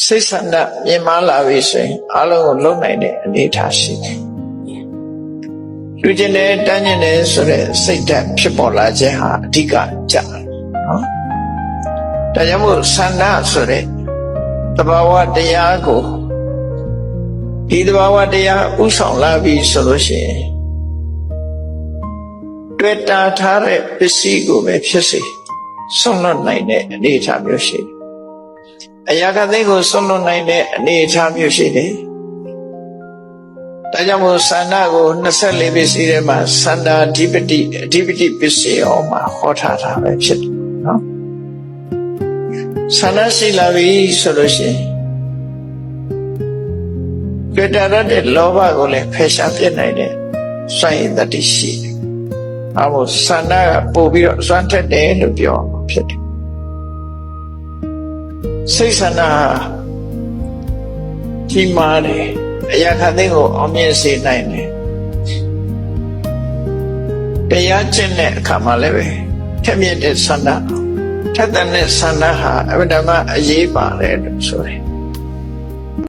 စိတ်ဆန္ဒမြင်မာလာပြီဆိုရင်အလုံးကိုလုံနိုင်တဲ့အနေအထားရှိတယ်လူကျင်တဲ့တန်းကျင်တဲ့ဆိုတဲ့စိတ်ဓာတ်ဖြစ်ပေါ်လာခြင်းဟာအဓိကကြတယ်နော်ဒါကြောင့်မို့ဆန္ဒဆိုတဲ့သဘာဝတရားကိုဒီသဘာဝတရားဥဆောင်လာပြီဆိုလို့ရှိရင်တွေ့တာထားတဲ့ပစ္စည်းကိုပဲဖြစ်စေဆုံးလွတ်နိုင်တဲ့အနေအထားမျိုးရှိတယ်အရာကသိကိုဆုံးလွတ်နိုင်တဲ့အနေအထားမျိုးရှိတယ်ဒါကြောင့်မို့ဆန္ဒကို24ပစ္စည်းထဲမှာဆန္ဒအဓိပတိပစ္စည်းအောင်မှာဟောထားတာပဲဖြစ်တယ်နော်ဆန္ဒရှိလာပြီဆိုလို့ရှိရင်တွေ့တာတဲ့လောဘကိုလည်းဖယ်ရှားပြစ်နိုင်တဲ့စွမ်းရည်တတိရှိတယ်။အဲမို့ဆန္ဒကပို့ပြီးတော့စွမ်းထက်တယ်လို့ပြောမှာဖြစ်တယ်။စိတ်ဆန္ဒကြီးမားတယ်အရာခသိကိုအောင်မြင်စေနိုင်တယ်။တရားကျင့်တဲ့အခါမှာလည်းပဲထက်မြက်တဲ့ဆန္ဒထက်တဲ့ဆန္ဒဟာအမှန်တမ်းအရေးပါတယ်လို့ဆိုတယ်။